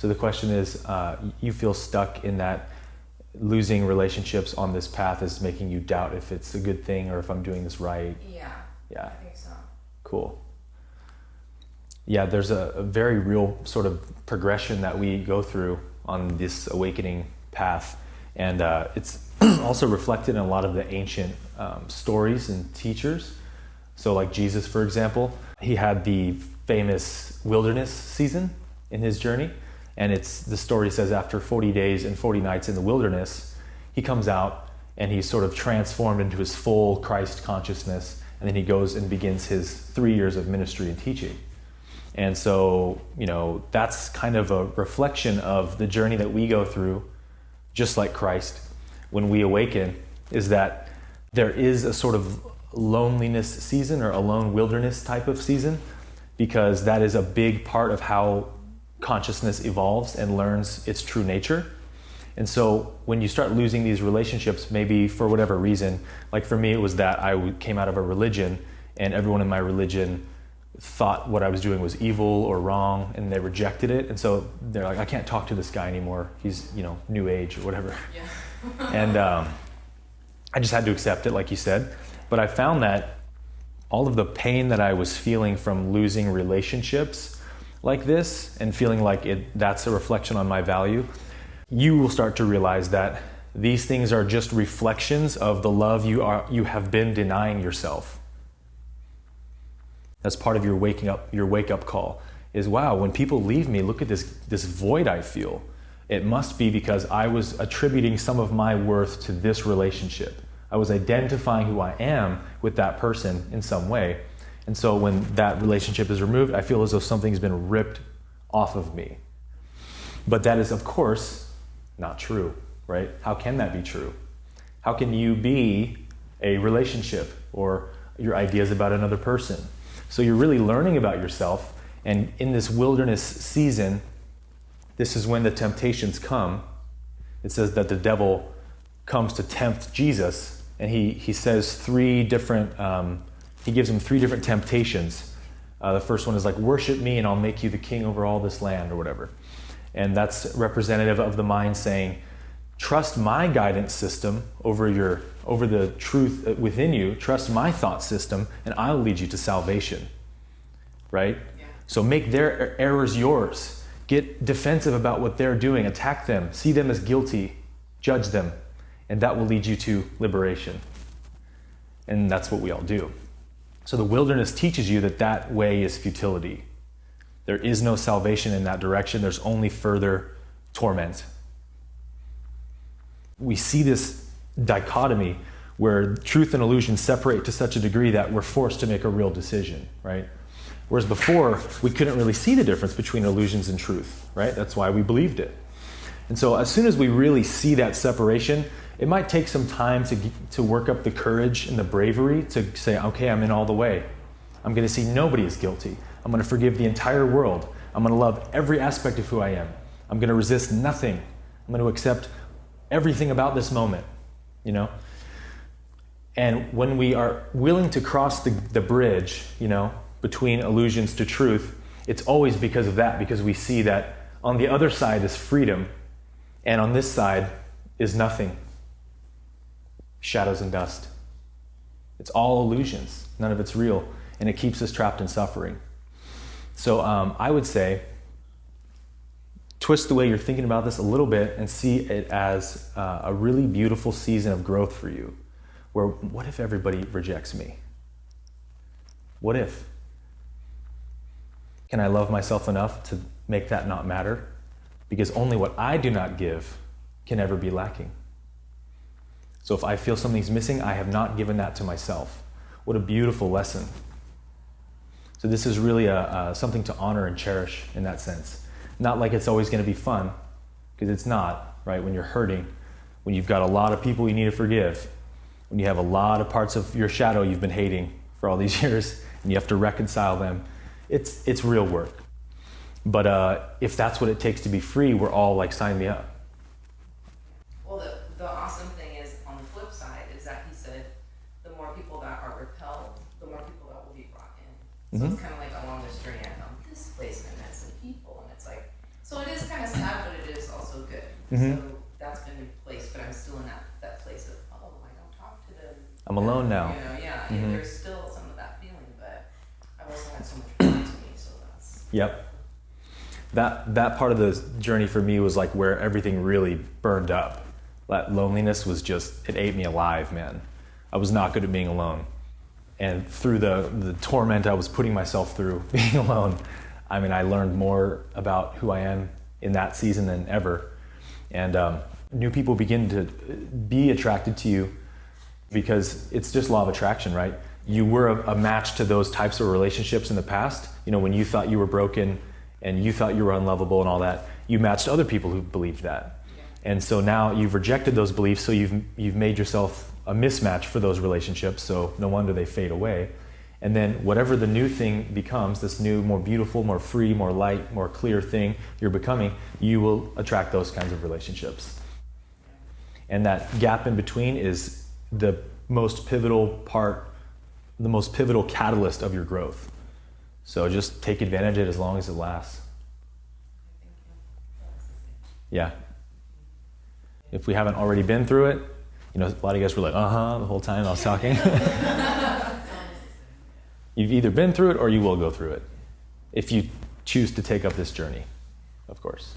So the question is, you feel stuck in that losing relationships on this path is making you doubt if it's a good thing or if I'm doing this right. Yeah. Yeah. I think so. Cool. Yeah, there's a very real sort of progression that we go through on this awakening path. And it's also reflected in a lot of the ancient stories and teachers. So like Jesus, for example, he had the famous wilderness season in his journey. And the story says after 40 days and 40 nights in the wilderness, he comes out and he's sort of transformed into his full Christ consciousness. And then he goes and begins his 3 years of ministry and teaching. And so, that's kind of a reflection of the journey that we go through, just like Christ, when we awaken, is that there is a sort of loneliness season or a lone wilderness type of season, because that is a big part of how consciousness evolves and learns its true nature. And so when you start losing these relationships, maybe for whatever reason, like for me, it was that I came out of a religion and everyone in my religion thought what I was doing was evil or wrong, and they rejected it. And so they're like, I can't talk to this guy anymore. He's, new age or whatever. Yeah. And I just had to accept it, like you said. But I found that all of the pain that I was feeling from losing relationships like this and feeling like that's a reflection on my value, you will start to realize that these things are just reflections of the love you have been denying yourself. That's part of your wake up call is, wow, when people leave me, look at this void I feel. It must be because I was attributing some of my worth to this relationship. I was identifying who I am with that person in some way. And so when that relationship is removed, I feel as though something's been ripped off of me. But that is, of course, not true, right? How can that be true? How can you be a relationship or your ideas about another person? So you're really learning about yourself, and in this wilderness season, this is when the temptations come. It says that the devil comes to tempt Jesus, and he says he gives him 3 different temptations. The first one is like, worship me and I'll make you the king over all this land, or whatever. And that's representative of the mind saying, trust my guidance system over the truth within you, trust my thought system, and I'll lead you to salvation, right? Yeah. So make their errors yours. Get defensive about what they're doing, attack them, see them as guilty, judge them, and that will lead you to liberation. And that's what we all do. So the wilderness teaches you that way is futility. There is no salvation in that direction. There's only further torment. We see this dichotomy where truth and illusion separate to such a degree that we're forced to make a real decision, right? Whereas before, we couldn't really see the difference between illusions and truth, right? That's why we believed it. And so as soon as we really see that separation, it might take some time to work up the courage and the bravery to say, okay, I'm in all the way. I'm going to see nobody is guilty. I'm going to forgive the entire world. I'm going to love every aspect of who I am. I'm going to resist nothing. I'm going to accept everything about this moment, And when we are willing to cross the bridge, between illusions to truth, it's always because of that, because we see that on the other side is freedom, and on this side is nothing. Shadows and dust. It's all illusions. None of it's real, and it keeps us trapped in suffering. So I would say, twist the way you're thinking about this a little bit and see it as a really beautiful season of growth for you. Where, what if everybody rejects me? What if? Can I love myself enough to make that not matter? Because only what I do not give can ever be lacking. So if I feel something's missing, I have not given that to myself. What a beautiful lesson. So this is really something to honor and cherish in that sense. Not like it's always going to be fun, because it's not, right? When you're hurting, when you've got a lot of people you need to forgive, when you have a lot of parts of your shadow you've been hating for all these years, and you have to reconcile them, it's real work. But if that's what it takes to be free, we're all like, sign me up. Well, the awesome thing is, on the flip side, is that he said, the more people that are repelled, the more people that will be brought in. So it's kind of like along the strand, this place and that's the people, and it's like, so it is kind of sad Mhm. So that's been replaced, but I'm still in that place of, oh, I don't talk to them. I'm alone now. You know, yeah, Mhm. there's still some of that feeling, but I've also had so much joy to me, so that's. Yep. That part of the journey for me was like where everything really burned up. That loneliness was just, it ate me alive, man. I was not good at being alone. And through the torment I was putting myself through being alone, I mean, I learned more about who I am in that season than ever. And new people begin to be attracted to you because it's just law of attraction, right? You were a match to those types of relationships in the past. You know, when you thought you were broken and you thought you were unlovable and all that, you matched other people who believed that. And so now you've rejected those beliefs, so you've made yourself a mismatch for those relationships, so no wonder they fade away. And then whatever the new thing becomes, this new, more beautiful, more free, more light, more clear thing you're becoming, you will attract those kinds of relationships. And that gap in between is the most pivotal part, the most pivotal catalyst of your growth. So just take advantage of it as long as it lasts. Yeah. If we haven't already been through it, you know, a lot of you guys were like, the whole time I was talking. You've either been through it or you will go through it if you choose to take up this journey, of course.